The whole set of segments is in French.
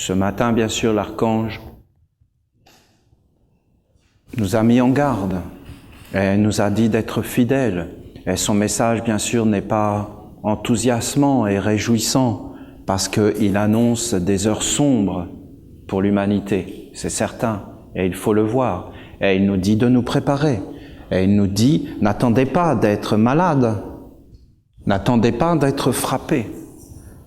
Ce matin, bien sûr, l'archange nous a mis en garde et nous a dit d'être fidèles. Et son message, bien sûr, n'est pas enthousiasmant et réjouissant parce qu'il annonce des heures sombres pour l'humanité, c'est certain, et il faut le voir. Et il nous dit de nous préparer. Et il nous dit, n'attendez pas d'être malade, n'attendez pas d'être frappé,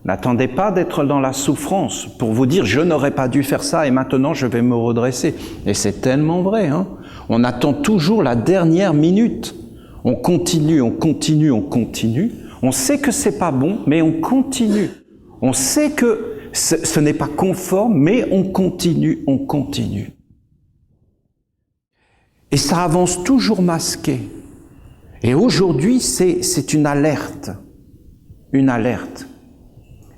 n'attendez pas d'être dans la souffrance pour vous dire, je n'aurais pas dû faire ça et maintenant je vais me redresser. Et c'est tellement vrai, hein. On attend toujours la dernière minute. On continue, on continue, on continue. On sait que c'est pas bon, mais on continue. On sait que ce n'est pas conforme, mais on continue, on continue. Et ça avance toujours masqué. Et aujourd'hui, c'est une alerte. Une alerte.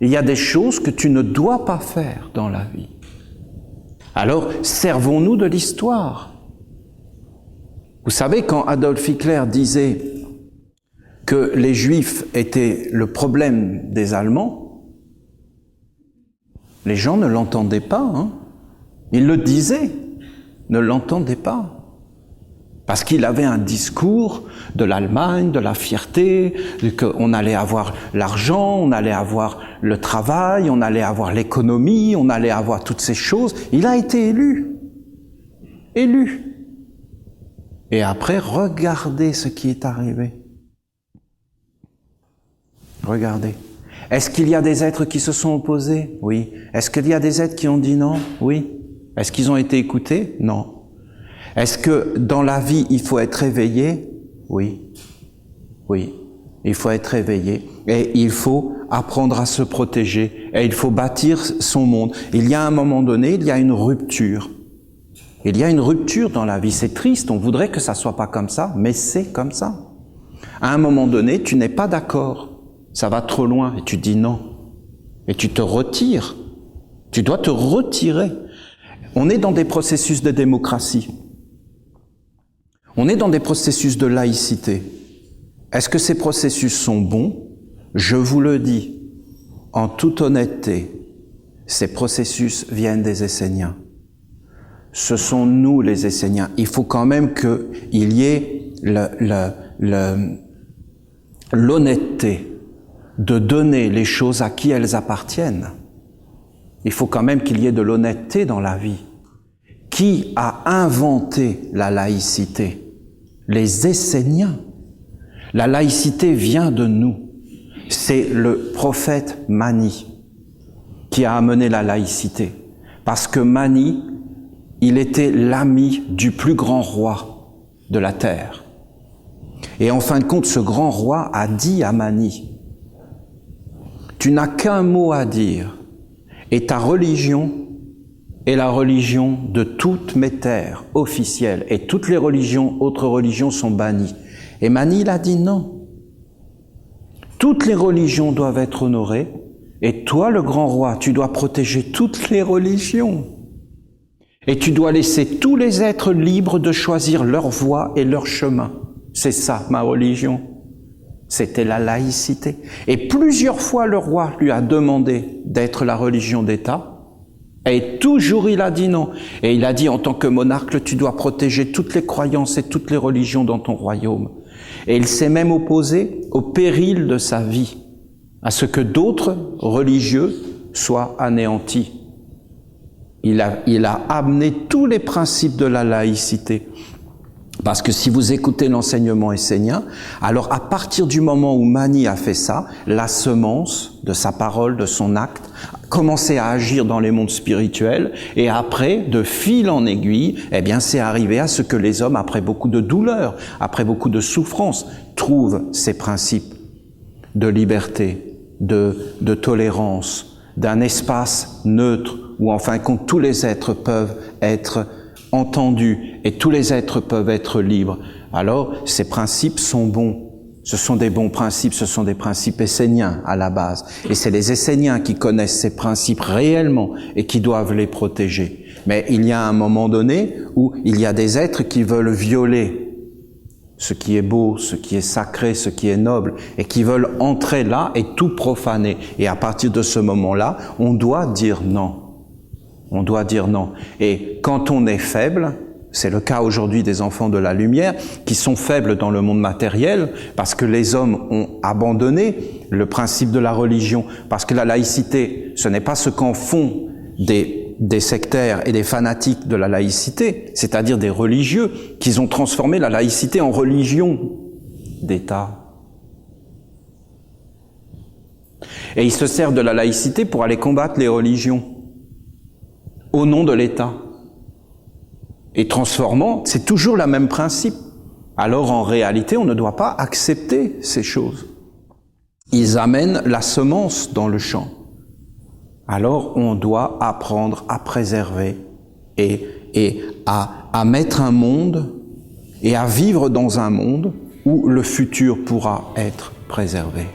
Il y a des choses que tu ne dois pas faire dans la vie. Alors, servons-nous de l'histoire. Vous savez, quand Adolf Hitler disait que les Juifs étaient le problème des Allemands, les gens ne l'entendaient pas, hein. Il le disait, ne l'entendaient pas. Parce qu'il avait un discours de l'Allemagne, de la fierté, qu'on allait avoir l'argent, on allait avoir le travail, on allait avoir l'économie, on allait avoir toutes ces choses. Il a été élu. Élu. Et après, regardez ce qui est arrivé. Regardez. Est-ce qu'il y a des êtres qui se sont opposés? Oui. Est-ce qu'il y a des êtres qui ont dit non? Oui. Est-ce qu'ils ont été écoutés? Non. Est-ce que dans la vie, il faut être éveillé? Oui. Oui. Il faut être éveillé. Et il faut apprendre à se protéger. Et il faut bâtir son monde. Il y a un moment donné, il y a une rupture. Il y a une rupture dans la vie. C'est triste. On voudrait que ça soit pas comme ça, mais c'est comme ça. À un moment donné, tu n'es pas d'accord. Ça va trop loin. Et tu dis non. Et tu te retires. Tu dois te retirer. On est dans des processus de démocratie. On est dans des processus de laïcité. Est-ce que ces processus sont bons? Je vous le dis, en toute honnêteté, ces processus viennent des Esséniens. Ce sont nous les Esséniens. Il faut quand même qu'il y ait l'honnêteté de donner les choses à qui elles appartiennent. Il faut quand même qu'il y ait de l'honnêteté dans la vie. Qui a inventé la laïcité? Les Esséniens. La laïcité vient de nous. C'est le prophète Mani qui a amené la laïcité. Parce que Mani, il était l'ami du plus grand roi de la terre. Et en fin de compte, ce grand roi a dit à Mani, « Tu n'as qu'un mot à dire, et ta religion est la religion de toutes mes terres officielles, et toutes les religions, autres religions sont bannies. » Et Mani, il a dit non. Toutes les religions doivent être honorées, et toi, le grand roi, tu dois protéger toutes les religions. Et tu dois laisser tous les êtres libres de choisir leur voie et leur chemin. C'est ça, ma religion. C'était la laïcité. Et plusieurs fois, le roi lui a demandé d'être la religion d'État, et toujours il a dit non. Et il a dit, en tant que monarque, tu dois protéger toutes les croyances et toutes les religions dans ton royaume. Et il s'est même opposé au péril de sa vie, à ce que d'autres religieux soient anéantis. Il a amené tous les principes de la laïcité. Parce que si vous écoutez l'enseignement essénien, alors à partir du moment où Mani a fait ça, la semence de sa parole, de son acte, a commencé à agir dans les mondes spirituels, et après, de fil en aiguille, eh bien, c'est arrivé à ce que les hommes, après beaucoup de douleur, après beaucoup de souffrance, trouvent ces principes de liberté, de tolérance, d'un espace neutre, où en fin de compte, tous les êtres peuvent être entendus et tous les êtres peuvent être libres. Alors, ces principes sont bons. Ce sont des bons principes, ce sont des principes esséniens à la base. Et c'est les Esséniens qui connaissent ces principes réellement et qui doivent les protéger. Mais il y a un moment donné où il y a des êtres qui veulent violer ce qui est beau, ce qui est sacré, ce qui est noble, et qui veulent entrer là et tout profaner. Et à partir de ce moment-là, on doit dire non. On doit dire non. Et quand on est faible, c'est le cas aujourd'hui des enfants de la lumière, qui sont faibles dans le monde matériel, parce que les hommes ont abandonné le principe de la religion, parce que la laïcité, ce n'est pas ce qu'en font des sectaires et des fanatiques de la laïcité, c'est-à-dire des religieux, qui ont transformé la laïcité en religion d'État. Et ils se servent de la laïcité pour aller combattre les religions, au nom de l'État. Et transformant, c'est toujours le même principe. Alors en réalité, on ne doit pas accepter ces choses. Ils amènent la semence dans le champ. Alors on doit apprendre à préserver et à mettre un monde et à vivre dans un monde où le futur pourra être préservé.